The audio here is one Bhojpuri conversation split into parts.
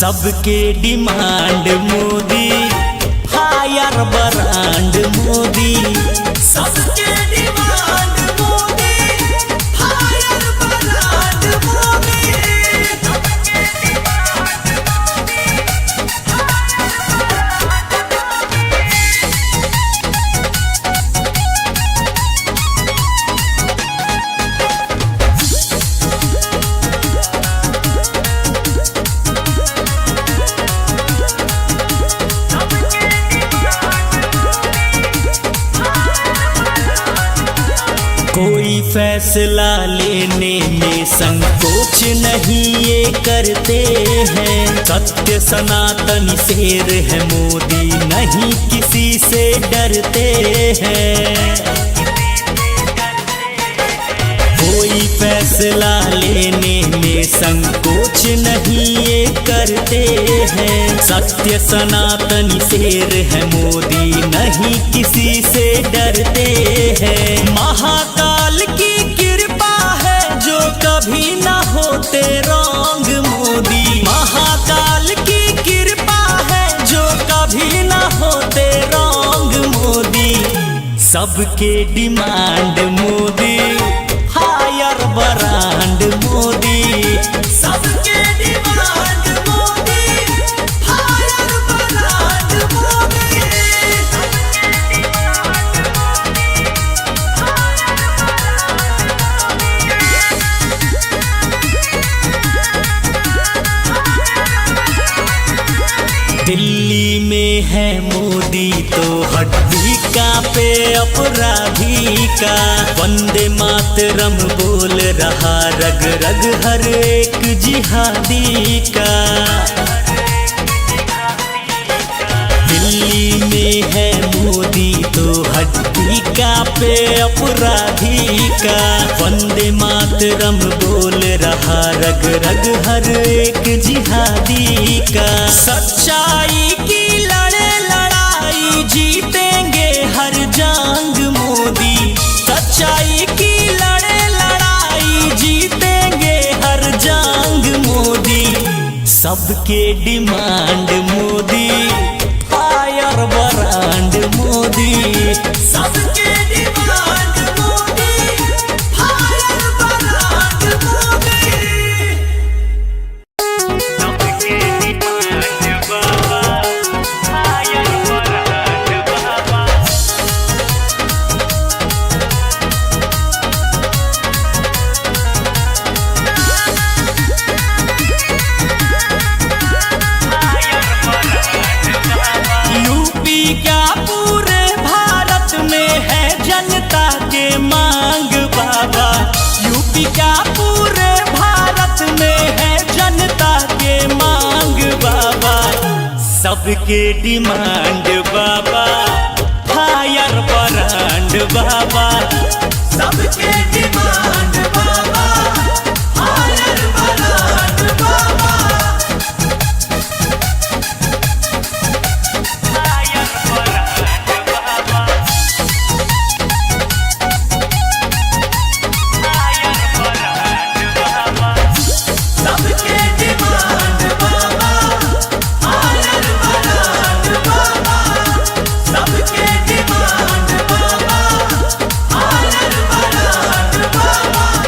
सबके demand Modi, higher brand Modi. सबके demand Modi, higher brand Modi. कोई फैसला लेने में संकोच नहीं ये करते हैं। सत्य सनातन शेर है मोदी, नहीं किसी से डरते हैं। कोई फैसला लेने में संकोच नहीं ये करते हैं। सत्य सनातन शेर है मोदी, नहीं किसी से डरते हैं। महाकाल की कृपा है जो कभी ना होते रॉन्ग मोदी। महाकाल की कृपा है जो कभी ना होते रॉन्ग मोदी। सबके demand Modi, higher brand Modi. सबके demand Modi, higher brand Modi. Delhi में है मोदी तो हड्डी कांपे अपराधी का। वंदे मातरम बोल रहा रग रग हर एक जिहादी का। दिल्ली में है मोदी तो हड्डी कांपे अपराधी का। वंदे मातरम बोल रहा रग रग हर एक जिहादी का। सच्चाई की लड़े लड़ाई जीतेंगे हर जंग मोदी। सच्चाई की लड़े लड़ाई जीतेंगे हर जंग मोदी। सबके demand Modi, higher brand Modi. सबके demand Modi, higher brand Modi. सबके डिमांड बाबा, हायर ब्रांड बाबा। यूपी का पूरे भारत में है जनता के मांग बाबा। यूपी का पूरे भारत में है जनता के मांग बाबा। सबके डिमांड बाबा, हायर ब्रांड बाबा। सबके डिमांड बाबा, हायर ब्रांड बाबा।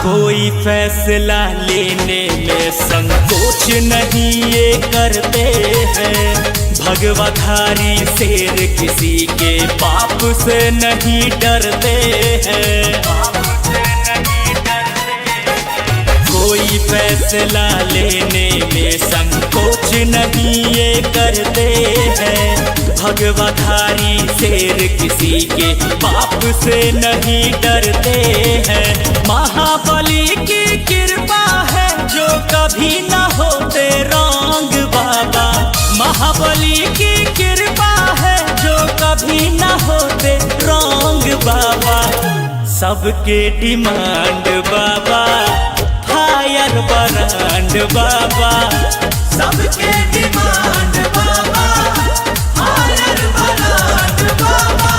कोई फैसला लेने में संकोच नहीं ये करते हैं। भगवाधारी शेर किसी के पाप से नहीं डरते हैं। कोई फैसला लेने में संकोच नहीं ये करते हैं। भगवाधारी शेर किसी के पाप से नहीं डरते हैं। महाबली की कृपा है जो कभी ना होते रॉन्ग बाबा। महाबली की कृपा है जो कभी ना होते रॉन्ग बाबा। सबके डिमांड बाबा, हायर ब्रांड बाबा। सबके डिमांड बाबा, हायर ब्रांड बाबा।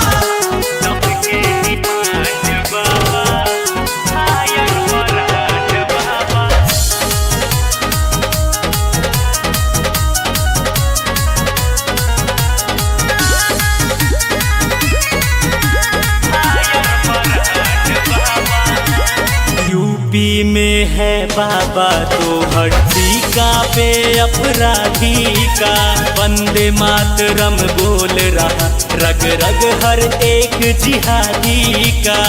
सबके डिमांड बाबा, हायर ब्रांड बाबा। है बाबा तो हड्डी का पे अपराधी का। वंदे मातरम बोल रहा रग रग हर एक जिहादी का।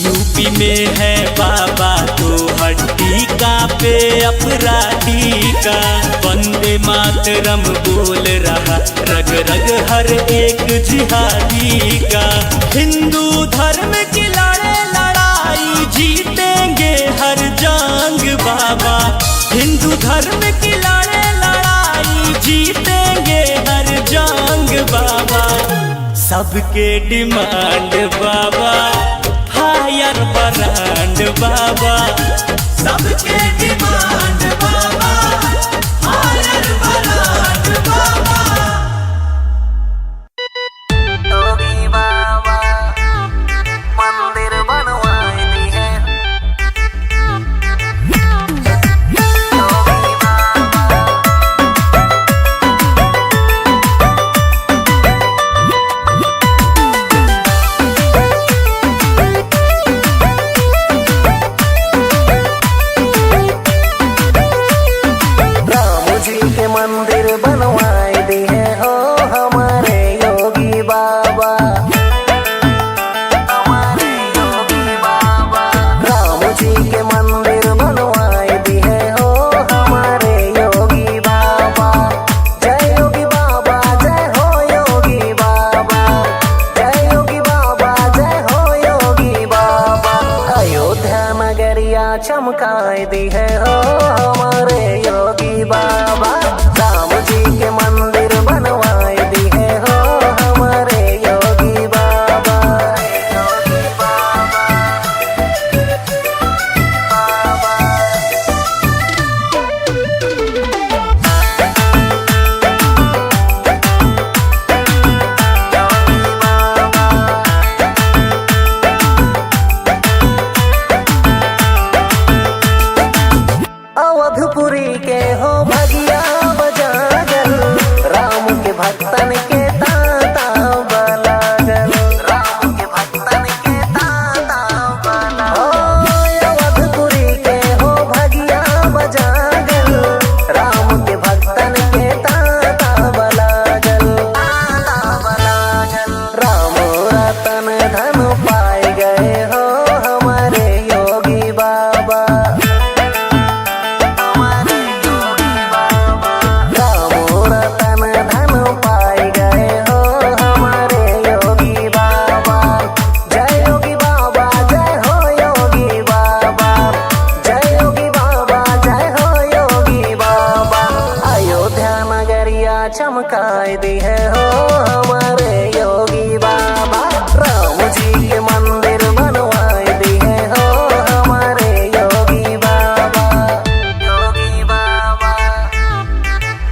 यूपी में है बाबा तो हड्डी का पे अपराधी का। वंदे मातरम बोल रहा रग रग हर एक जिहादी का। हिंदू धर्म की लड़ाई जीतेंगे हर जंग बाबा। हिंदू धर्म की लड़ाई जीतेंगे हर जंग बाबा। सबके डिमांड बाबा हायर ब्रांड बाबा। सबके डिमांड बाबा हायर ब्रांड बाबा। योगी बाबा मंदिर बनवाए दी है। योगी बाबा राम जी के मंदिर बनवाए दी है हो हमारे योगी बाबा। हमारे योगी बाबा राम जी के मंदिर बनवाए दी है हो हमारे योगी बाबा। जय योगी बाबा जय हो योगी बाबा। जय योगी बाबा जय हो योगी बाबा। अयोध्या नगरिया चमकाए दी है हो हमारे योगी बाबा। राम जी के मंदिर बनवाए दी है हो हमारे योगी बाबा। योगी बाबा अवधपुरी के हो भगिया बजागल। राम के भक्तन के ताता बलागल। राम के भक्तन के ताता बलागल। अवधपुरी के हो भगिया बजागल। राम के भक्तन के ताता बलागल। ताता बलागल। राम रतन धन पाए गए हो हमारे योगी बाबा। राम रतन धन पाए गए हो हमारे योगी बाबा। जय योगी बाबा जय हो योगी बाबा। जय योगी बाबा जय हो योगी बाबा। अयोध्या नगरिया चमकाए दी है हो हमारे योगी बाबा। राम जी के मंदिर बनवाए दी है हो हमारे योगी बाबा। योगी बाबा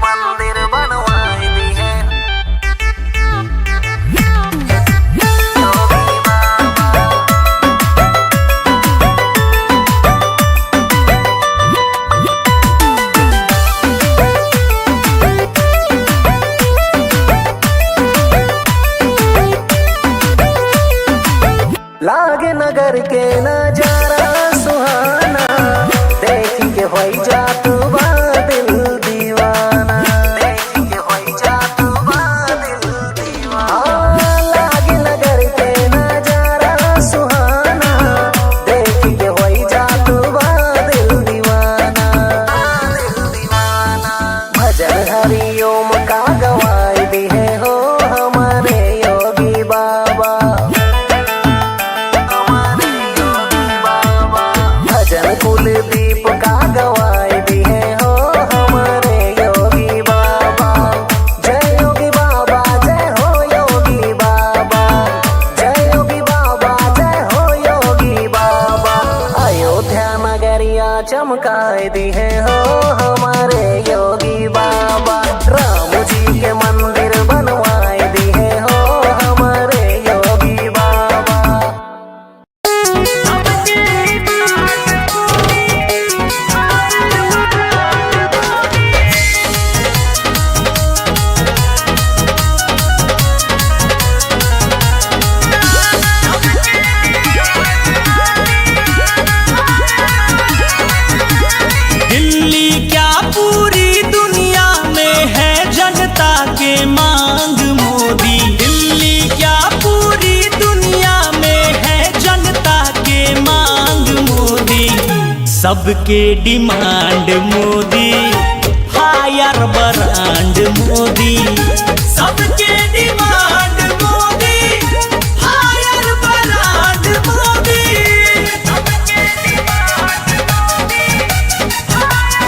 मंदिर बनवाए दी है। योगी बाबा लागे नगर के नजारा सुहाना। देख के होई जा तू दिल दीवाना। देख के होई जा तू दिल दीवाना। लागे नगर के नजारा सुहाना। देख के होई जा तू दिल दीवाना। दिल दीवाना। भजन हरिओम का गवाए दी है हो हमारे योगी बाबा। हमारे योगी बाबा भजन कुलदीप का गवाए दी है हो हमारे योगी बाबा। जय योगी बाबा जय हो योगी बाबा। जय योगी बाबा जय हो योगी बाबा। अयोध्या नगरिया चमकाए दी है हो हमारे योगी बाबा। राम जी के मंदिर बनवाए दी है हो हमारे योगी बाबा। सबके demand Modi, firebrand Modi. सबके demand Modi, firebrand Modi. सबके डिमांड मोदी, फायर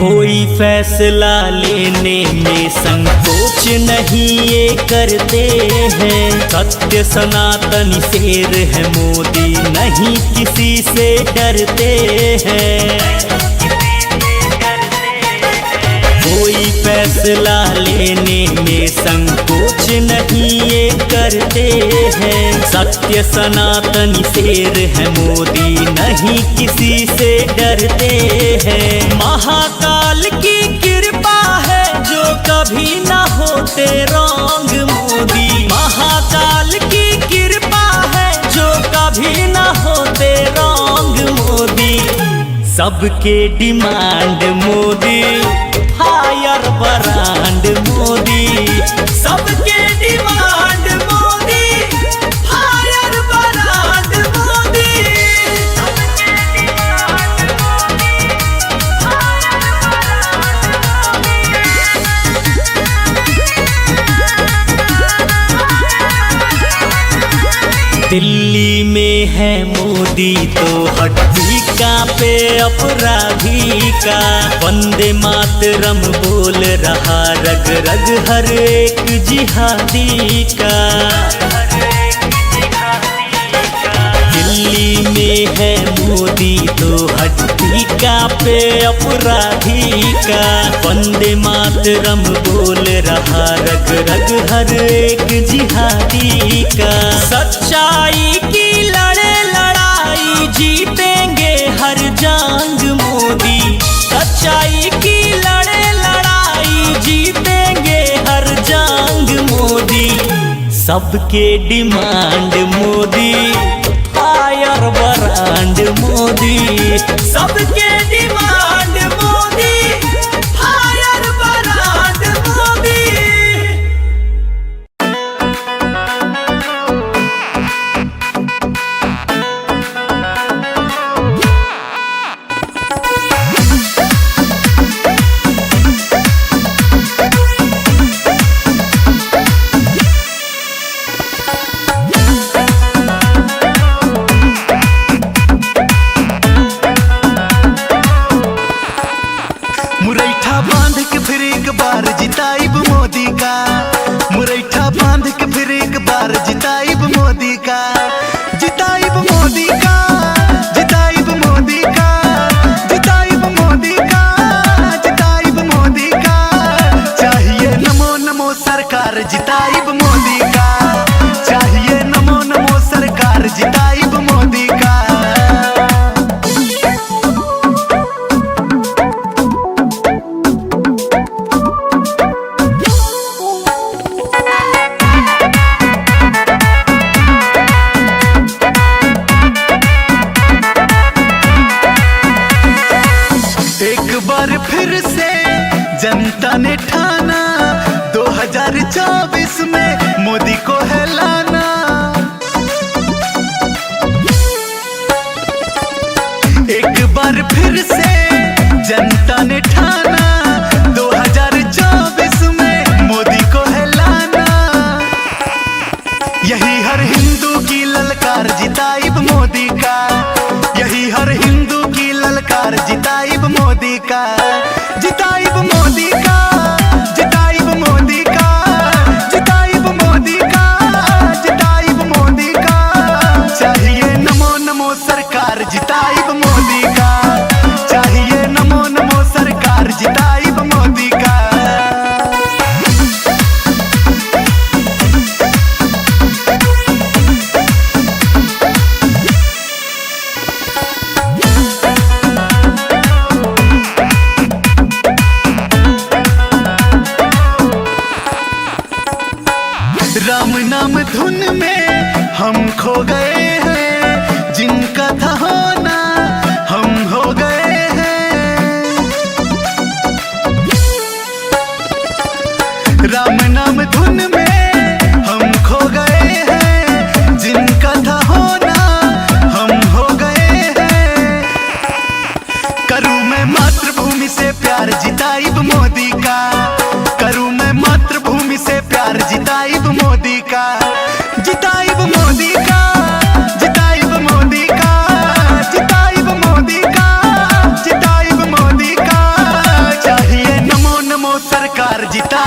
कोई फैसला लेने में संकोच नहीं ये करते हैं। सत्य सनातन शेर है मोदी, नहीं किसी से डरते हैं। कोई फैसला लेने में संकोच नहीं ये करते हैं। सत्य सनातन शेर है मोदी, नहीं किसी से डरते हैं। महाकाल की कृपा है जो कभी ना होते रॉन्ग मोदी। महाकाल की कृपा है जो कभी ना होते रॉन्ग मोदी। सबके demand Modi, firebrand Modi. सबके demand Modi, firebrand Modi. सबके डिमांड मोदी, दिल्ली में है मोदी तो हड्डी कांपे अपराधी का। वंदे मातरम बोल रहा रग रग हर एक जिहादी का। दिल्ली में है मोदी तो हड्डी कांपे अपराधी का। वंदे मातरम बोल रहा रग रग हर एक जिहादी का। सच्चाई की लड़े लड़ाई, जीतेंगे हर जंग मोदी। सच्चाई की लड़े लड़ाई, जीतेंगे हर जंग मोदी। सबके demand Modi, firebrand Modi. सबके demand Modi, firebrand Modi. मुरैठा बांध के फिर एक बार जिताइब मोदी का। मुरैठा बांध के फिर एक बार जिताइब मोदी का। जिताइब मोदी का, जिताइब मोदी का, जिताइब मोदी का, जिताइब मोदी का। चाहिए नमो नमो सरकार, जिताइब मोदी का। चाहिए नमो नमो सरकार, जिताइब मोदी का। एक बार फिर से जनता ने ठाना, 2024 में मोदी को है लाना। एक बार फिर से जनता ने ठाना, 2024 में मोदी को है लाना। यही हर हिंदू की ललकार, जिताइब मोदी का। यही हर हिंदू की ललकार, जिताइब मोदी का। जिताइब मोदी का, जिताइब मोदी का, जिताइब मोदी का, जिताइब मोदी का। चाहिए नमो नमो सरकार, जिताइब मोदी का। चाहिए नमो नमो सरकार, जिताइब मोदी का। हम खो गए हैं, जिनका था होना हम हो गए हैं। राम नाम धुन में हम खो गए हैं, जिनका था होना हम हो गए हैं। करूं मैं मातृभूमि से प्यार जिताइब मोदी का, करूं मैं मातृभूमि से प्यार जिताइब मोदी का, जिताइब मोदी का, जिताइब मोदी का, जिताइब मोदी का, जिताइब मोदी का। चाहिए नमो नमो सरकार जिता